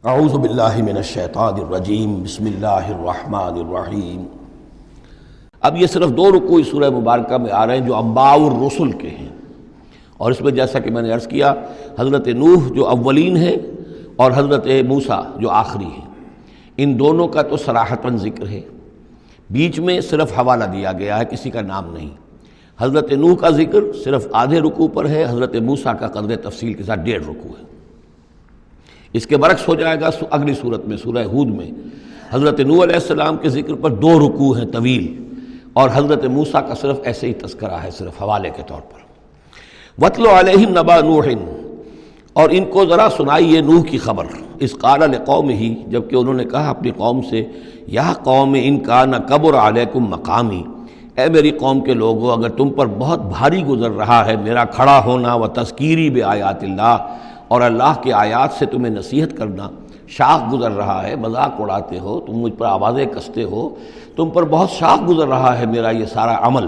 اعوذ باللہ من الشیطان الرجیم بسم اللہ الرحمن الرحیم۔ اب یہ صرف دو رکوع سورہ مبارکہ میں آ رہے ہیں جو انباء الرسل کے ہیں، اور اس میں جیسا کہ میں نے عرض کیا حضرت نوح جو اولین ہیں اور حضرت موسیٰ جو آخری ہیں، ان دونوں کا تو صراحتاً ذکر ہے، بیچ میں صرف حوالہ دیا گیا ہے، کسی کا نام نہیں۔ حضرت نوح کا ذکر صرف آدھے رکوع پر ہے، حضرت موسیٰ کا قدر تفصیل کے ساتھ 1.5 رکوع ہے۔ اس کے برعکس ہو جائے گا اگلی صورت میں سورہ ہود میں حضرت نوح علیہ السلام کے ذکر پر 2 رکوع ہیں طویل، اور حضرت موسیٰ کا صرف ایسے ہی تذکرہ ہے، صرف حوالے کے طور پر۔ وَاتْلُ عَلَيْهِمْ نَبَأَ نُوحٍ، اور ان کو ذرا سنائیے نوح کی خبر۔ اذ قال لقومہ، جبکہ انہوں نے کہا اپنی قوم سے، یا قوم ان کان کبر علیکم مقامی، اے میری قوم کے لوگوں اگر تم پر بہت بھاری گزر رہا ہے میرا کھڑا ہونا، و تذکیری بآیات اللہ، اور اللہ کے آیات سے تمہیں نصیحت کرنا، شاق گزر رہا ہے، مذاق اڑاتے ہو تم، مجھ پر آوازیں کستے ہو، تم پر بہت شاق گزر رہا ہے میرا یہ سارا عمل۔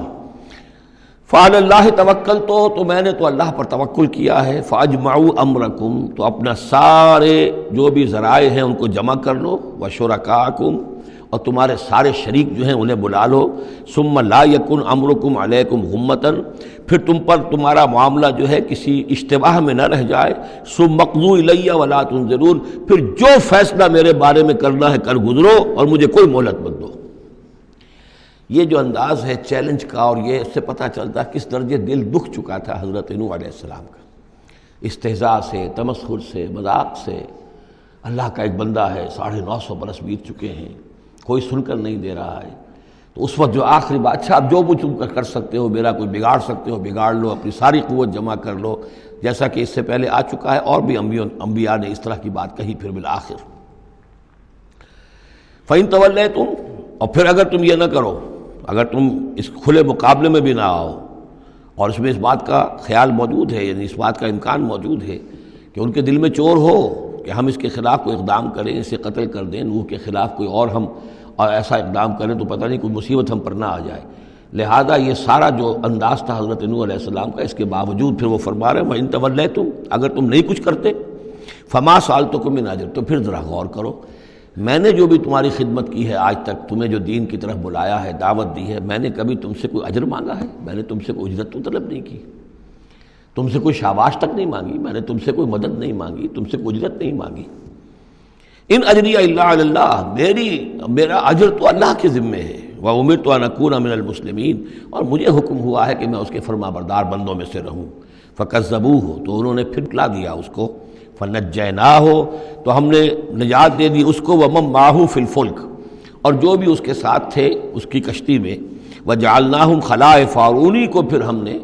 فعلی اللہ توکل، تو میں نے تو اللہ پر توکل کیا ہے۔ فاجمعوا امرکم، تو اپنا سارے جو بھی ذرائع ہیں ان کو جمع کر لو، وشرکاکم، اور تمہارے سارے شریک جو ہیں انہیں بلا لو۔ ثم لا یکن امرکم علیکم غمۃ، پھر تم پر تمہارا معاملہ جو ہے کسی اشتباہ میں نہ رہ جائے۔ ثم اقضوا الی ولا تنظرون، پھر جو فیصلہ میرے بارے میں کرنا ہے کر گزرو اور مجھے کوئی مہلت مت دو۔ یہ جو انداز ہے چیلنج کا، اور یہ اس سے پتہ چلتا ہے کس درجے دل دکھ چکا تھا حضرت نوح علیہ السلام کا، استہزاء سے، تمسخر سے، مذاق سے۔ اللہ کا ایک بندہ ہے، 950 برس بیت چکے ہیں، کوئی سن کر نہیں دے رہا ہے، تو اس وقت جو آخری بات، اچھا اب جو تم کر سکتے ہو، میرا کوئی بگاڑ سکتے ہو بگاڑ لو، اپنی ساری قوت جمع کر لو، جیسا کہ اس سے پہلے آ چکا ہے، اور بھی انبیاء نے اس طرح کی بات کہی۔ پھر بالآخر فَإِن تَوَلَّيْتُمْ، اور پھر اگر تم یہ نہ کرو، اگر تم اس کھلے مقابلے میں بھی نہ آؤ، اور اس میں اس بات کا خیال موجود ہے، یعنی اس بات کا امکان موجود ہے کہ ان کے دل میں چور ہو کہ ہم اس کے خلاف کوئی اقدام کریں، اسے قتل کر دیں، نوح کے خلاف کوئی اور ہم ایسا اقدام کریں تو پتہ نہیں کوئی مصیبت ہم پر نہ آ جائے، لہذا یہ سارا جو انداز تھا حضرت نوح علیہ السلام کا، اس کے باوجود پھر وہ فرما رہے ہیں وَإِن تَوَلَّيْتُمْ، اگر تم نہیں کچھ کرتے، فَمَا سَأَلْتُكُم مِّنْ أَجْرٍ، تو پھر ذرا غور کرو، میں نے جو بھی تمہاری خدمت کی ہے آج تک، تمہیں جو دین کی طرف بلایا ہے، دعوت دی ہے، میں نے کبھی تم سے کوئی اجر مانگا ہے؟ میں نے تم سے کوئی اجرت تو طلب نہیں کی، تم سے کوئی شاباش تک نہیں مانگی، میں نے تم سے کوئی مدد نہیں مانگی، تم سے کوئی اجرت نہیں مانگی۔ ان اجری الا علی اللہ، میرا اجر تو اللہ کے ذمے ہے۔ وامرت ان اکون من المسلمین، اور مجھے حکم ہوا ہے کہ میں اس کے فرما بردار بندوں میں سے رہوں۔ فکذبوہ، تو انہوں نے پھٹلا دیا اس کو۔ فنجیناہ، تو ہم نے نجات دے دی اس کو، ومن معہ فی الفلک، اور جو بھی اس کے ساتھ تھے اس کی کشتی میں۔ وجعلناہم خلائف، اور انہی کو پھر ہم نے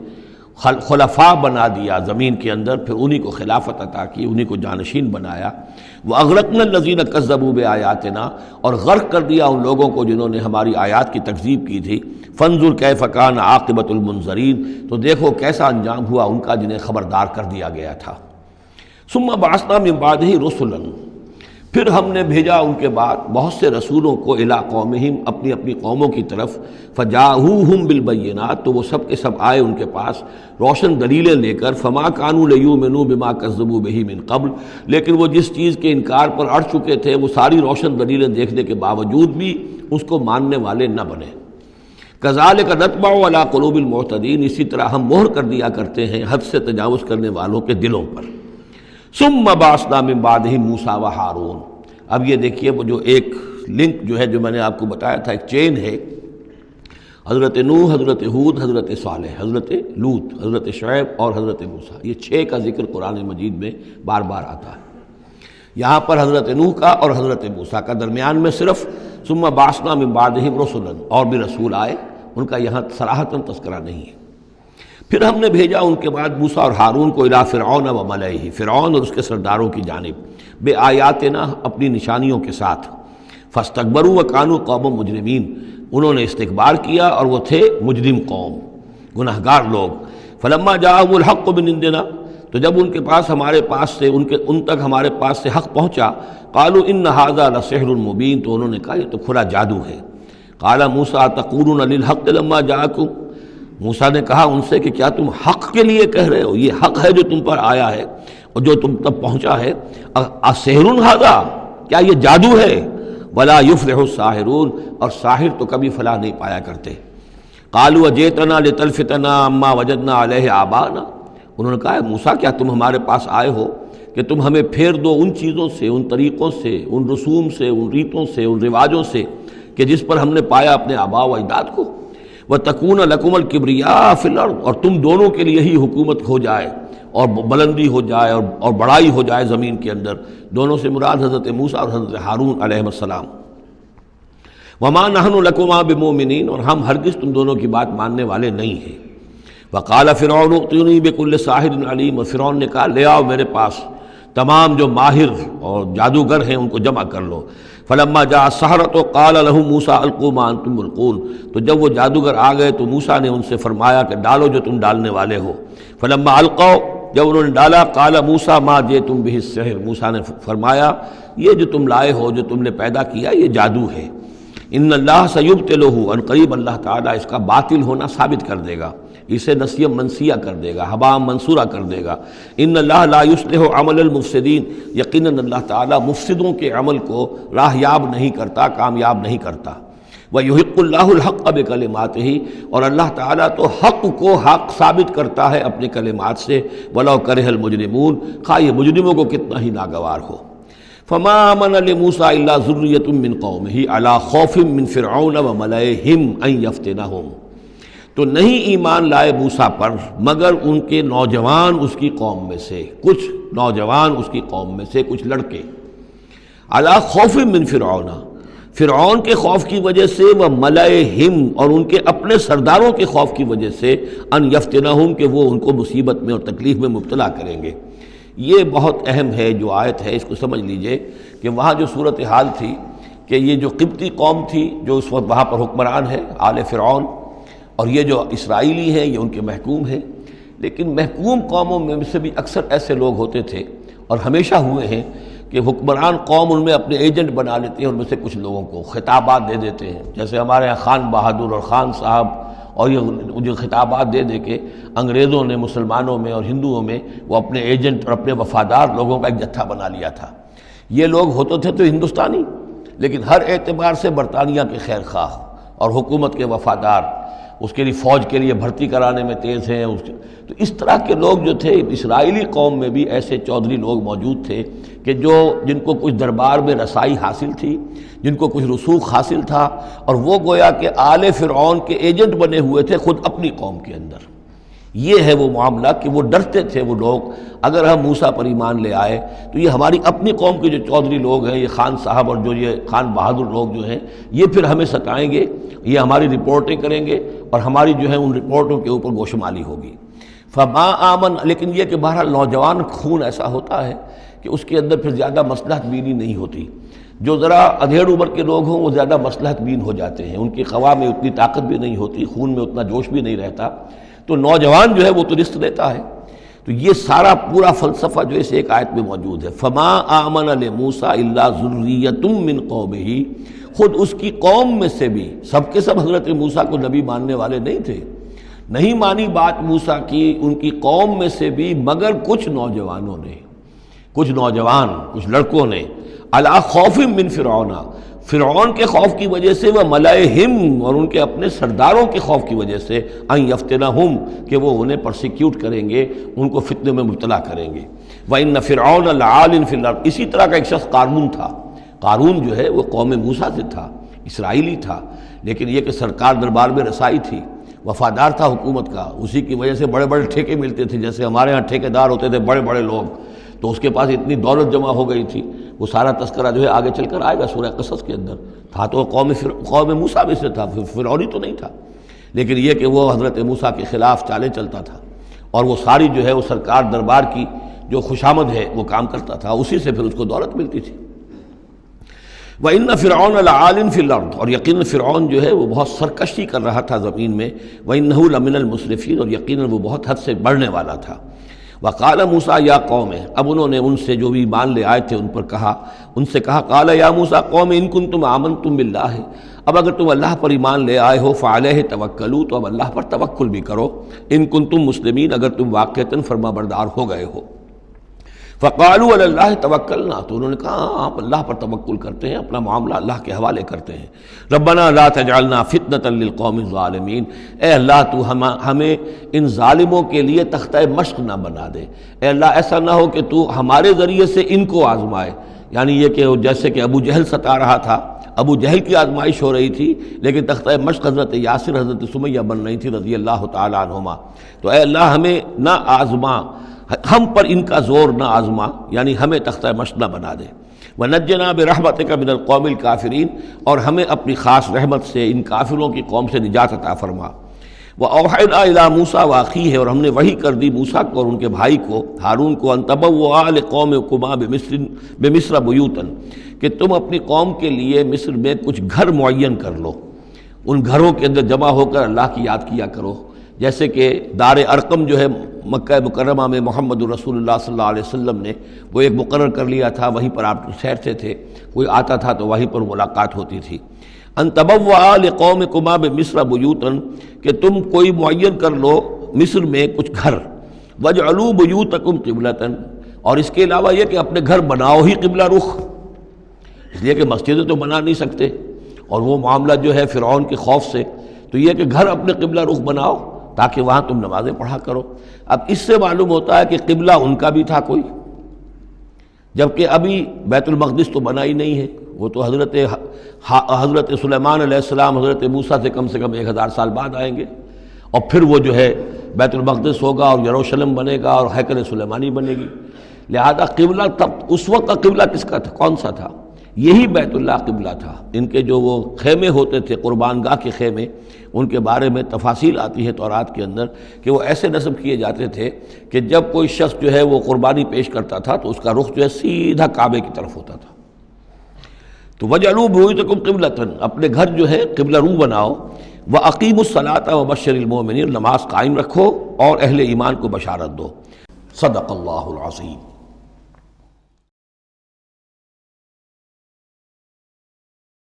خلفاء بنا دیا زمین کے اندر، پھر انہی کو خلافت عطا کی، انہی کو جانشین بنایا۔ وَأَغْرَقْنَا الَّذِينَ كَذَّبُوا بِآيَاتِنَا، اور غرق کر دیا ان لوگوں کو جنہوں نے ہماری آیات کی تکذیب کی تھی۔ فَانظُرْ كَيْفَ كَانَ عَاقِبَةُ الْمُنذَرِينَ، تو دیکھو کیسا انجام ہوا ان کا جنہیں خبردار کر دیا گیا تھا۔ ثُمَّ بَعَثْنَا مِن بَعْدِهِ رُسُلًا، پھر ہم نے بھیجا ان کے بعد بہت سے رسولوں کو، الی قومہم، اپنی اپنی قوموں کی طرف۔ فجاءوہم بالبینات، تو وہ سب کے سب آئے ان کے پاس روشن دلیلیں لے کر۔ فما کانوا لیؤمنوا بما کذبوا بہ من قبل، لیکن وہ جس چیز کے انکار پر اڑ چکے تھے وہ ساری روشن دلیلیں دیکھنے کے باوجود بھی اس کو ماننے والے نہ بنے۔ کذالک نطبع علی قلوب المعتدین، اسی طرح ہم مہر کر دیا کرتے ہیں حد سے تجاوز کرنے والوں کے دلوں پر۔ ثم بعثنا من بعدہم موسیٰ و ہارون، اب یہ دیکھیے وہ جو ایک لنک جو ہے، جو میں نے آپ کو بتایا تھا، ایک چین ہے، حضرت نوح، حضرت ہود، حضرت صالح، حضرت لوط، حضرت شعیب اور حضرت موسیٰ، یہ 6 کا ذکر قرآن مجید میں بار بار آتا ہے۔ یہاں پر حضرت نوح کا اور حضرت موسیٰ کا، درمیان میں صرف ثم بعثنا من بعدہم رسلا، اور بھی رسول آئے، ان کا یہاں صراحتاً تذکرہ نہیں ہے۔ پھر ہم نے بھیجا ان کے بعد موسیٰ اور ہارون کو الی فرعون و ملئہ، فرعون اور اس کے سرداروں کی جانب، بے آیاتنا، اپنی نشانیوں کے ساتھ۔ فاستکبروا وکانوا قوما مجرمین، انہوں نے استکبار کیا اور وہ تھے مجرم قوم، گناہگار لوگ۔ فلما جاءهم الحق من عندنا، تو جب ان کے پاس ہمارے پاس سے ان تک ہمارے پاس سے حق پہنچا، قالوا ان ھذا لسحر مبین، تو انہوں نے کہا یہ تو کھلا جادو ہے۔ قال موسیٰ تقولون للحق لما جاءکم، موسیٰ نے کہا ان سے کہ کیا تم حق کے لیے کہہ رہے ہو؟ یہ حق ہے جو تم پر آیا ہے اور جو تم تک پہنچا ہے۔ اسحر ھذا، کیا یہ جادو ہے؟ ولا یفلح الساحرون، اور ساحر تو کبھی فلاح نہیں پایا کرتے۔ قالوا اجئتنا لتلفتنا عما وجدنا علیہ آباءنا، انہوں نے کہا موسیٰ کیا تم ہمارے پاس آئے ہو کہ تم ہمیں پھیر دو ان چیزوں سے، ان طریقوں سے، ان رسوم سے، ان ریتوں سے، ان رواجوں سے کہ جس پر ہم نے پایا اپنے آباء و اجداد کو۔ وَتَكُونَ لَكُمُ الْكِبْرِيَاءُ فِي الْأَرْضِ، اور تم دونوں کے لیے ہی حکومت ہو جائے اور بلندی ہو جائے اور بڑائی ہو جائے زمین کے اندر۔ دونوں سے مراد حضرت موسیٰ اور حضرت ہارون علیہ السلام۔ وَمَا نَحْنُ لَكُمَا بِمُؤْمِنِينَ، اور ہم ہرگز تم دونوں کی بات ماننے والے نہیں ہیں۔ وَقَالَ فِرْعَوْنُ ائْتُونِي بِكُلِّ سَاحِرٍ عَلِيمٍ، اور فرعون نے کہا لے آؤ میرے پاس تمام جو ماہر اور جادوگر ہیں ان کو جمع کر لو۔ فلما جاء السحرۃ قال لهم موسیٰ القوا ما انتم ملقون، تو جب وہ جادوگر آ گئے تو موسیٰ نے ان سے فرمایا کہ ڈالو جو تم ڈالنے والے ہو۔ فلما القوا، جب انہوں نے ڈالا، قال موسیٰ ما جئتم به السحر، موسیٰ نے فرمایا یہ جو تم لائے ہو، جو تم نے پیدا کیا، یہ جادو ہے۔ ان اللہ سیبطلہ، ان قریب اللہ تعالیٰ اس کا باطل ہونا ثابت کر دے گا، اسے نسیہ منسیہ کر دے گا، ہباء منصورہ کر دے گا۔ ان اللہ لا یصلح عمل المفسدین، یقیناً اللہ تعالیٰ مفسدوں کے عمل کو راہ یاب نہیں کرتا، کامیاب نہیں کرتا۔ وَيُحِقُّ اللَّهُ الْحَقَّ بِكَلِمَاتِهِ، اور اللہ تعالیٰ تو حق کو حق ثابت کرتا ہے اپنے کلمات سے، وَلَوْ كَرِهَ الْمُجْرِمُونَ، خواہ یہ مجرموں کو کتنا ہی ناگوار ہو۔ فَمَا آمَنَ لِمُوسَىٰ إِلَّا ذُرِّيَّةٌ مِّن قَوْمِهِ عَلَىٰ خَوْفٍ مِّن فِرْعَوْنَ وَمَلَئِهِمْ أَن يَفْتِنَهُمْ، تو نہیں ایمان لائے موسیٰ پر مگر ان کے نوجوان اس کی قوم میں سے، کچھ نوجوان اس کی قوم میں سے، کچھ لڑکے، عَلَىٰ خَوْفٍ مِّن فِرْعَوْنَ، فرعون کے خوف کی وجہ سے، وہ ملئہم، اور ان کے اپنے سرداروں کے خوف کی وجہ سے، ان یفتنہم، کہ وہ ان کو مصیبت میں اور تکلیف میں مبتلا کریں گے۔ یہ بہت اہم ہے جو آیت ہے، اس کو سمجھ لیجئے کہ وہاں جو صورتحال تھی کہ یہ جو قبطی قوم تھی جو اس وقت وہاں پر حکمران ہے آل فرعون، اور یہ جو اسرائیلی ہیں یہ ان کے محکوم ہیں، لیکن محکوم قوموں میں سے بھی اکثر ایسے لوگ ہوتے تھے اور ہمیشہ ہوئے ہیں کہ حکمران قوم ان میں اپنے ایجنٹ بنا لیتے ہیں، ان میں سے کچھ لوگوں کو خطابات دے دیتے ہیں، جیسے ہمارے یہاں خان بہادر اور خان صاحب، اور یہ جو خطابات دے دے کے انگریزوں نے مسلمانوں میں اور ہندوؤں میں وہ اپنے ایجنٹ اور اپنے وفادار لوگوں کا ایک جتھا بنا لیا تھا۔ یہ لوگ ہوتے تھے تو ہندوستانی، لیکن ہر اعتبار سے برطانیہ کے خیر خواہ اور حکومت کے وفادار، اس کے لیے فوج کے لیے بھرتی کرانے میں تیز ہیں۔ تو اس طرح کے لوگ جو تھے اسرائیلی قوم میں بھی ایسے چودھری لوگ موجود تھے کہ جن کو کچھ دربار میں رسائی حاصل تھی، جن کو کچھ رسوخ حاصل تھا، اور وہ گویا کہ آل فرعون کے ایجنٹ بنے ہوئے تھے خود اپنی قوم کے اندر۔ یہ ہے وہ معاملہ کہ وہ ڈرتے تھے وہ لوگ، اگر ہم موسیٰ پر ایمان لے آئے تو یہ ہماری اپنی قوم کے جو چودھری لوگ ہیں، یہ خان صاحب اور جو یہ خان بہادر لوگ جو ہیں، یہ پھر ہمیں ستائیں گے، یہ ہماری رپورٹیں کریں گے اور ہماری جو ہے ان رپورٹوں کے اوپر گوشمالی ہوگی۔ فما آمن، لیکن یہ کہ بہرحال نوجوان خون ایسا ہوتا ہے کہ اس کے اندر پھر زیادہ مصلحت بینی نہیں ہوتی۔ جو ذرا ادھیڑ عمر کے لوگ ہوں وہ زیادہ مصلحت بین ہو جاتے ہیں، ان کی خواہ میں اتنی طاقت بھی نہیں ہوتی، خون میں اتنا جوش بھی نہیں رہتا، تو نوجوان جو ہے وہ تو رزق دیتا ہے۔ تو یہ سارا پورا فلسفہ جو اس ایک آیت میں موجود ہے۔ فما آمن لموسیٰ الا ذریۃ من قومہ، خود اس کی قوم میں سے بھی، سب کے سب حضرت موسیٰ کو نبی ماننے والے نہیں تھے، نہیں مانی بات موسیٰ کی ان کی قوم میں سے بھی مگر کچھ نوجوانوں نے، کچھ نوجوان، کچھ لڑکوں نے، علی خوف من فرعون، فرعون کے خوف کی وجہ سے، وہ ملئہم، اور ان کے اپنے سرداروں کے خوف کی وجہ سے، ان یفتنہم، کہ وہ انہیں پرسیکیوٹ کریں گے، ان کو فتنے میں مبتلا کریں گے۔ وَإِنَّ فِرْعَوْنَ لَعَالٍ فِي الْأَرْضِ، اسی طرح کا ایک شخص قارون تھا۔ قارون جو ہے وہ قوم موسیٰ سے تھا، اسرائیلی تھا، لیکن یہ کہ سرکار دربار میں رسائی تھی، وفادار تھا حکومت کا، اسی کی وجہ سے بڑے بڑے ٹھیکے ملتے تھے، جیسے ہمارے ہاں ٹھیکیدار ہوتے تھے بڑے بڑے لوگ، تو اس کے پاس اتنی دولت جمع ہو گئی تھی۔ وہ سارا تذکرہ جو ہے آگے چل کر آئے گا سورہ قصص کے اندر۔ تھا تو قوم موسیٰ میں سے تھا، فرعونی تو نہیں تھا، لیکن یہ کہ وہ حضرت موسیٰ کے خلاف چالیں چلتا تھا، اور وہ ساری جو ہے وہ سرکار دربار کی جو خوشامد ہے وہ کام کرتا تھا، اسی سے پھر اس کو دولت ملتی تھی۔ وَإِنَّ فِرْعَوْنَ لَعَالٍ فِي الْأَرْضِ، اور یقیناً فرعون جو ہے وہ بہت سرکشی کر رہا تھا زمین میں، وَإِنَّهُ لَمِنَ الْمُسْرِفِينَ، اور یقیناً وہ بہت حد سے بڑھنے والا تھا۔ وقال موسیٰ یا قوم، اب انہوں نے ان سے جو بھی ایمان لے آئے تھے ان پر کہا، ان سے کہا، قال یا موسیٰ قوم ان کنتم آمنتم باللہ، اب اگر تم اللہ پر ایمان لے آئے ہو، فعلیہ توکلوا، تو اب اللہ پر توکل بھی کرو، ان کنتم مسلمین، اگر تم واقعتاً فرما بردار ہو گئے ہو۔ فقالوا علی اللہ توکلنا، تو انہوں نے کہا ہاں آپ اللہ پر توکل کرتے ہیں، اپنا معاملہ اللہ کے حوالے کرتے ہیں۔ ربنا لا تجعلنا فتنة للقوم الظالمین، اے اللہ تو ہمیں ان ظالموں کے لیے تختہ مشق نہ بنا دے، اے اللہ ایسا نہ ہو کہ تو ہمارے ذریعے سے ان کو آزمائے، یعنی یہ کہ جیسے کہ ابو جہل ستا رہا تھا، ابو جہل کی آزمائش ہو رہی تھی، لیکن تختہ مشق حضرت یاسر حضرت سمیہ بن رہی تھی رضی اللہ تعالی عنہما، تو اے اللہ ہمیں نہ آزما، ہم پر ان کا زور نہ آزما، یعنی ہمیں تختہ مشق نہ بنا دے۔ وَنَجِّنَا بِرَحْمَتِكَ مِنَ الْقَوْمِ الْكَافِرِينَ، اور ہمیں اپنی خاص رحمت سے ان کافروں کی قوم سے نجات عطا فرما۔ وَأَوْحَيْنَا إِلَىٰ مُوسَىٰ وَأَخِيهِ، اور ہم نے وحی کر دی موسیٰ کو اور ان کے بھائی کو ہارون کو، أَن تَبَوَّآ لِقَوْمِكُمَا بِمِصْرَ بُيُوتًا، کہ تم اپنی قوم کے لیے مصر میں کچھ گھر معین کر لو، ان گھروں کے اندر جمع ہو کر اللہ کی یاد کیا کرو، جیسے کہ دار ارقم جو ہے مکہ مکرمہ میں محمد رسول اللہ صلی اللہ علیہ وسلم نے وہ ایک مقرر کر لیا تھا، وہیں پر آپ ٹھہرتے تھے، کوئی آتا تھا تو وہیں پر ملاقات ہوتی تھی۔ ان تبوأ لقومکما بمصر بیوتا، کہ تم کوئی معین کر لو مصر میں کچھ گھر، واجعلوا بیوتکم قبلۃ، اور اس کے علاوہ یہ کہ اپنے گھر بناؤ ہی قبلہ رخ، اس لیے کہ مسجدیں تو بنا نہیں سکتے، اور وہ معاملہ جو ہے فرعون کے خوف سے، تو یہ کہ گھر اپنے قبلہ رخ بناؤ تاکہ وہاں تم نمازیں پڑھا کرو۔ اب اس سے معلوم ہوتا ہے کہ قبلہ ان کا بھی تھا کوئی، جبکہ ابھی بیت المقدس تو بنا ہی نہیں ہے، وہ تو حضرت سلیمان علیہ السلام حضرت موسیٰ سے کم 1000 سال بعد آئیں گے، اور پھر وہ جو ہے بیت المقدس ہوگا اور یروشلم بنے گا اور ہیکل سلیمانی بنے گی، لہذا قبلہ تب اس وقت کا قبلہ کس کا تھا، کون سا تھا؟ یہی بیت اللہ قبلہ تھا۔ ان کے جو وہ خیمے ہوتے تھے قربان گاہ کے خیمے، ان کے بارے میں تفاصیل آتی ہے تورات کے اندر کہ وہ ایسے نصب کیے جاتے تھے کہ جب کوئی شخص جو ہے وہ قربانی پیش کرتا تھا تو اس کا رخ جو ہے سیدھا کعبے کی طرف ہوتا تھا۔ تو وَجْعَلُوا بُيُوتَكُمْ قِبْلَةً، اپنے گھر جو ہے قبلہ رو بناؤ، وَأَقِيمُوا الصَّلَاةَ وَبَشِّرِ الْمُؤْمِنِينَ، نماز قائم رکھو اور اہل ایمان کو بشارت دو۔ صدق اللہ العظیم۔